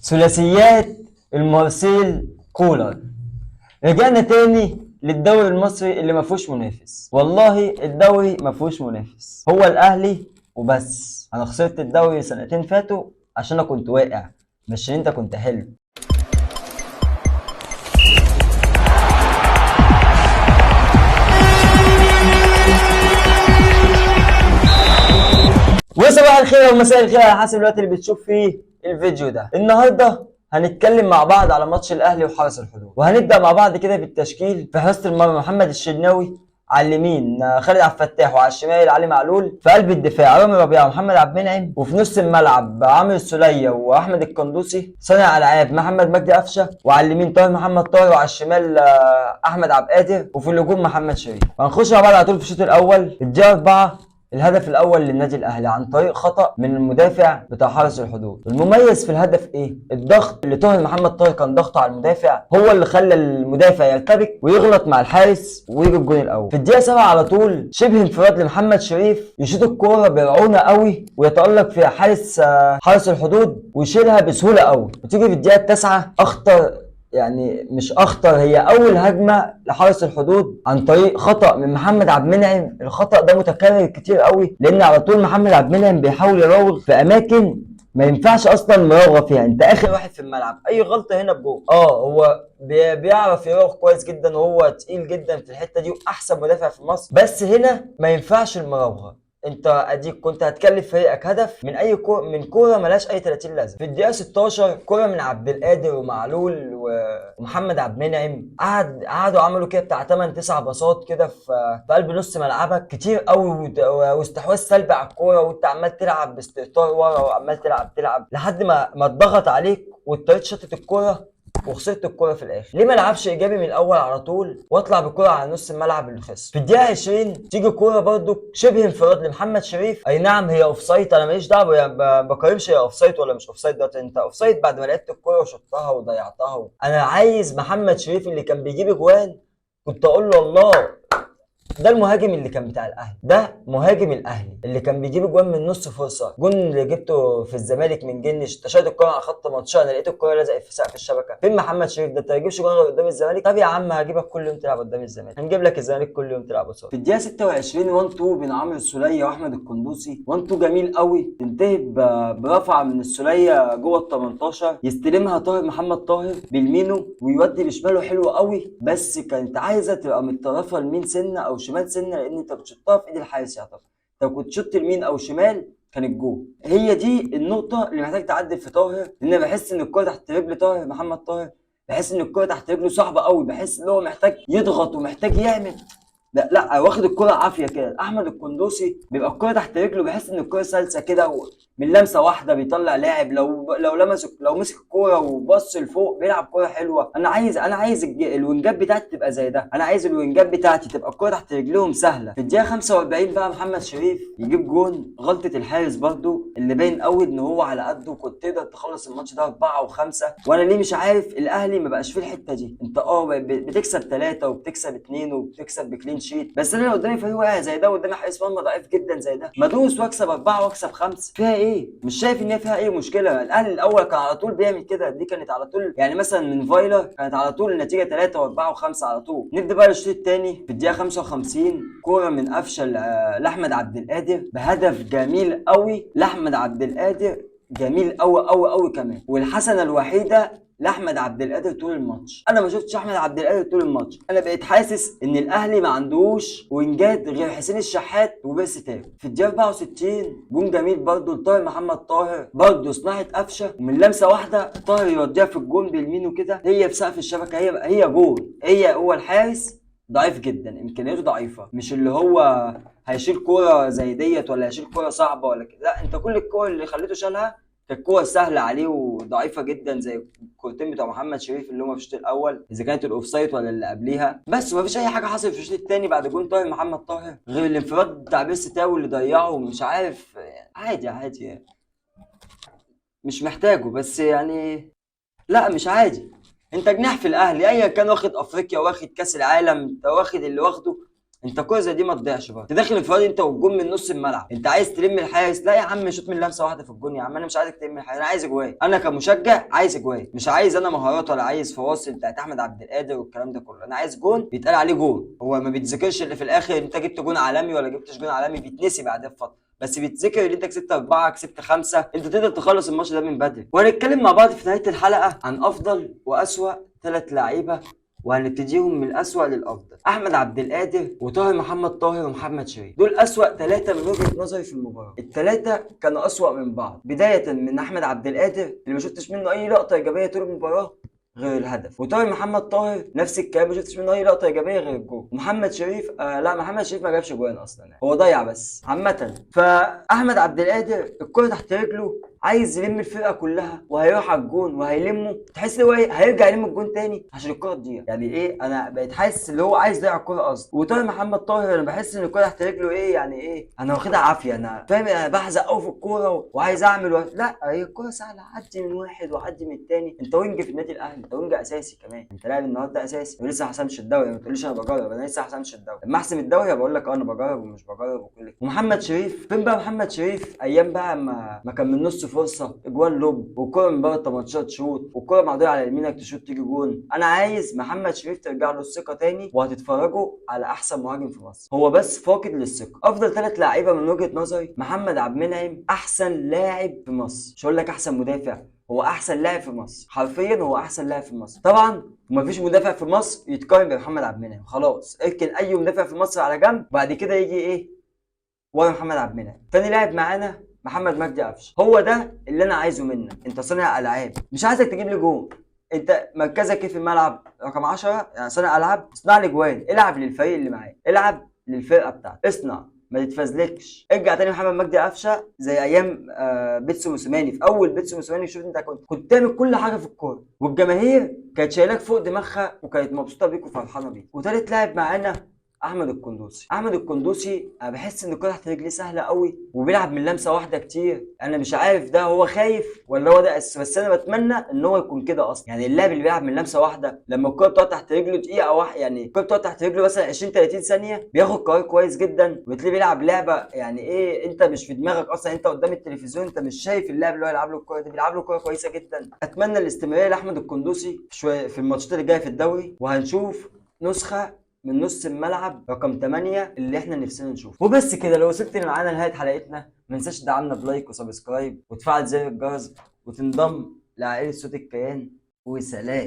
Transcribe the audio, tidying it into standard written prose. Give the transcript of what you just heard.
ثلاثيات المارسيل كولر. رجعنا تاني للدوري المصري اللي ما فيهوش منافس. والله الدوري ما فيهوش منافس، هو الاهلي وبس. انا خسرت الدوري سنتين فاتوا عشان انا كنت واقع، مش عشان انت كنت حلو. وصباح الخير ومساء الخير على حسب الوقت اللي بتشوف فيه الفيديو ده. النهارده هنتكلم مع بعض على ماتش الاهلي وحرس الحدود، وهنبدا مع بعض كده بالتشكيل. في حراسه المرمى محمد الشناوي، على اليمين خالد عبد الفتاح، وعلى الشمال علي معلول. في قلب الدفاع رامي ربيعه ومحمد عبد المنعم، وفي نص الملعب عامر السوليه واحمد القندوسي. صانع العاب محمد مجدي قفشه، وعلى اليمين طاهر محمد طاهر، وعلى الشمال احمد عبد القادر، وفي الهجوم محمد شريف. هنخش مع بعض على طول في الشوط الاول. الدقيقه 4، الهدف الاول للنادي الاهلي عن طريق خطا من المدافع بتاع حرس الحدود. المميز في الهدف ايه؟ الضغط اللي طاهر محمد طاهر كان ضغطه على المدافع، هو اللي خلى المدافع يرتبك ويغلط مع الحارس ويجي الجون الاول. في الدقيقه 7 على طول شبه انفراد لمحمد شريف، يشوط الكوره برعونه قوي ويتالق فيها حارس الحدود ويشيلها بسهوله قوي. وتيجي في الدقيقه 9 اخطر، يعني مش اخطر، هي اول هجمه لحرس الحدود عن طريق خطا من محمد عبد المنعم. الخطا ده متكرر كتير قوي، لان على طول محمد عبد المنعم بيحاول يراوغ في اماكن ما ينفعش اصلا مراوغه فيها. انت اخر واحد في الملعب، اي غلطه هنا بجول. هو بيعرف يراوغ كويس جدا، وهو تقيل جدا في الحته دي واحسن مدافع في مصر، بس هنا ما ينفعش المراوغه. انت اديك كنت هتكلف فريقك هدف من اي من كوره ملهاش اي 30 لازمه. في الدقيقه 16 كوره من عبد القادر ومعلول ومحمد عبد المنعم، قعدوا عملوا كده بتاع 8 9 باصات كده في قلب نص ملعبك، كتير قوي، واستحواذ سلبي على الكوره، وانت عمال تلعب باستهتار ورا، وعمال تلعب لحد ما اتضغط عليك واضطريت شطت الكوره وخسرت الكرة في الاخر. ليه ما العبش ايجابي من الاول على طول واطلع بالكرة على نص الملعب اللي خسر؟ في الدقيقة 20 تيجي كرة برضو شبه انفراد لمحمد شريف، اي نعم هي اوفسايد، انا ماليش دعوة، يعني بقارنش هي اوفسايد ولا مش اوفسايد. دلوقتي انت اوفسايد بعد ما لعبت الكرة وشطها وضيعتها. انا عايز محمد شريف اللي كان بيجيب اجوان كنت اقول له الله، ده المهاجم اللي كان بتاع الاهلي، ده مهاجم الاهلي اللي كان بيجيب جوان من نص فرصه. جون اللي جبته في الزمالك من جنش، تشاهد الكره على خط 18، انا لقيت الكره لزقت في سقف الشبكه. فين محمد شريف ده؟ انت ما تجيبش جوان غير قدام الزمالك؟ طب يا عم هجيبك كل يوم تلعب قدام الزمالك، هنجيب لك الزمالك كل يوم تلعب قصاد. في الدقيقه 26 1 2 بين عمرو السوليه واحمد القندوسي، 1 2 جميل قوي، تنتهي برفعه من السوليه جوه ال 18، يستلمها طاهر محمد طاهر بالمينو ويودي بشماله حلو قوي، بس كانت عايزه تبقى متطرفه لمين سنه او شمال سنه، لان انت بتشطها في ايد الحارس يعتبر. لو كنت شطت يمين او شمال كان الجول. هي دي النقطه اللي محتاج تعدل في طاهر، لان انا بحس ان الكوره تحت رجل طاهر محمد طاهر، بحس ان الكوره تحت رجله صعبه قوي، بحس ان هو محتاج يضغط ومحتاج يعمل. لا واخد الكرة عافية كده. احمد القندوسي بيبقى الكرة تحت رجله، بيحس ان الكرة سلسة كده من لمسة واحدة بيطلع لاعب. لو مسك الكرة وبص لفوق بيلعب كرة حلوة. انا عايز الوينجات بتاعتي تبقى زي ده، انا عايز الوينجات بتاعتي تبقى الكرة تحت رجلهم سهلة. في الدقيقة 45 بقى محمد شريف يجيب جون، غلطة الحارس برضو اللي باين قوي ان هو على قده، كنت تقدر تخلص الماتش ده 4 و5. وانا ليه مش عارف الاهلي ما بقاش فيه الحتة دي. انت بتكسب 3 وبتكسب 2 وبتكسب بكلين شيت، بس انا لو قدامي فريق واقع زي ده وقدامي حارس مرمى ضعيف جدا زي ده، ما ادوس واكسب 4 واكسب 5، فيها ايه؟ مش شايف ان هي فيها اي مشكله. الاهلي الاول كان على طول بيعمل كده، دي كانت على طول، يعني مثلا من فايلر كانت على طول النتيجه 3 و4 و5 على طول. نبدا بقى الشوط الثاني. في الدقيقه 55 كوره من قفشه لاحمد عبد القادر بهدف جميل قوي لاحمد عبد القادر، جميل قوي قوي قوي كمان. والحسنه الوحيده لاحمد عبد القادر طول الماتش، انا ما شفتش احمد عبد القادر طول الماتش. انا بقيت حاسس ان الاهلي ما عندوش وينجات غير حسين الشحات وبيرسي تاو. في الدقيقه 64 جون جميل برضه لطاهر محمد طاهر، برضه صناعه قفشه، ومن لمسه واحده طاهر يوديها في الجون باليمين وكده، هي في سقف الشبكه، هي جول. هو الحارس ضعيف جدا، امكانياته ضعيفه، مش اللي هو هيشيل كوره زي ديت ولا هيشيل كوره صعبه ولا كده. لا، انت كل الكور اللي خليته شالها كانت كوره سهله عليه وضعيفه جدا، زي الكورتين بتوع محمد شريف اللي هما في الشوط الاول، اذا كانت الاوفسايد ولا اللي قبليها. بس ما فيش اي حاجه حصلت في الشوط الثاني بعد جون طاهر محمد طاهر غير الانفراد بتاع بيرسي تاو اللي ضيعه. مش عارف يعني، عادي عادي يعني. مش محتاجه بس يعني، لا مش عادي. انت جناح في الاهلي، ايا كان واخد افريقيا واخد كاس العالم، انت واخد اللي واخده، انت كوره زي دي ما تضيعش برضه. انت داخل انفراد انت والجون من نص الملعب، انت عايز تلم الحارس، لا يا عم شوط من لمسه واحده في الجون. يا عم انا مش عايزك تلم الحارس، انا عايز اجوان. انا كمشجع عايز اجوان، مش عايز انا مهارات ولا عايز فواصل بتاعت احمد عبد القادر والكلام ده كله. انا عايز جون بيتقال عليه جون. هو ما بيتذكرش اللي في الاخر انت جبت جون عالمي ولا جبتش جون عالمي، بيتنسي بعدها بفتره، بس بيتذكر ان انت كسبت 4 كسبت 5، انت تقدر تخلص الماتش ده من بدري. وهنتكلم مع بعض في نهايه الحلقه عن افضل واسوأ 3 لعيبه، وهنبتديهم من الأسوأ للأفضل. أحمد عبد القادر وطاهر محمد طاهر ومحمد شريف، دول أسوأ 3 من وجهة نظري في المباراة. ال3 كانوا أسوأ من بعض، بداية من أحمد عبد القادر اللي ما شفتش منه أي لقطة إيجابية طول المباراة غير الهدف، وطاهر محمد طاهر نفس الكلام، ما شفتش منه اي لقطه ايجابيه غير الجول. ومحمد شريف لا محمد شريف ما جابش جوان اصلا يعني، هو ضيع بس عامه. فاحمد عبد القادر الكره تحت رجله عايز يلم الفرقه كلها وهيروح على الجون وهيلمه، تحس ان هو ايه هيرجع يلم الجون تاني عشان الكره تضيع. يعني ايه انا بقيت حاسس ان هو عايز يضيع الكره اصلا. وطاهر محمد طاهر انا بحس ان الكره تحت رجله ايه يعني ايه انا واخدها عافيه، انا فاهم انا بحزق قوي في الكوره وعايز اعمل لا هي الكوره سهله، عدي من واحد وعدي من التاني. انت وينج في النادي الاهلي، انت وينج اساسي كمان، انت لاعب النهارده اساسي ولسه ما حسمتش الدوري. ما تقوليش انا بجرب، انا لسه ما حسمتش الدوري. لما احسم الدوري بقول لك انا بجرب ومش بجرب وكل. ومحمد شريف فين بقى؟ محمد شريف ايام بقى ما كان من نص فرصه اجوان لوب والكره من بره 18 شوط والكره معديه على يمينك تشوط تيجي جون. انا عايز محمد شريف ترجع له الثقه تاني، وهتتفرجوا على احسن مهاجم في مصر. هو بس فاقد للثقه. افضل 3 لعيبه من وجهه نظري محمد عبد المنعم احسن لاعب في مصر، مش هقول لك احسن مدافع، هو احسن لاعب في مصر، حرفيا هو احسن لاعب في مصر. طبعا ومفيش مدافع في مصر يتقارن بمحمد عبد المنعم، خلاص اركن اي مدافع في مصر على جنب، وبعد كده يجي ايه ورا محمد عبد المنعم. تاني لاعب معانا محمد مجدي قفشه، هو ده اللي انا عايزه منك. انت صانع العاب، مش عايزك تجيب لي جون، انت مركزك ايه في الملعب؟ رقم 10 يعني صانع العاب، اصنع لي جوان، العب للفريق اللي معاك، العب للفرقه بتاعتك، اصنع ما تتفزلكش. ارجع تاني محمد مجدي قفشه زي ايام بيتسو موسيماني. في اول بيتسو موسيماني شوف انت كنت تعمل كل حاجه في الكوره، والجماهير كانت شايلاك فوق دماغها وكانت مبسوطه بيك وفرحانه بيك. وتالت لاعب معانا احمد القندوسي. احمد القندوسي انا بحس ان الكره تحت رجليه سهله قوي وبيلعب من لمسه واحده كتير. انا مش عارف ده هو خايف ولا هو ده بس انا بتمنى ان هو يكون كده اصلا. يعني اللاعب اللي بيلعب من لمسه واحده لما الكره بتقعد تحت رجله دقيقه واحده، يعني الكره بتقعد تحت رجله مثلا 20 30 ثانيه، بياخد قرار كويس جدا وبتلاقيه بيلعب لعبه يعني ايه انت مش في دماغك اصلا، انت قدام التلفزيون انت مش شايف اللاعب اللي هو يلعب له الكره دي، بيلعب له كره كويسه جدا. اتمنى الاستمراريه لاحمد القندوسي شويه في الماتشات اللي جايه في الدوري، وهنشوف نسخه من نص الملعب رقم 8 اللي احنا نفسنا نشوفه. وبس كده، لو وصلت معانا لنهايه حلقتنا ما تنساش تدعمنا بلايك وسبسكرايب وتفعل زر الجرس وتنضم لعائله صوت الكيان. وسلام.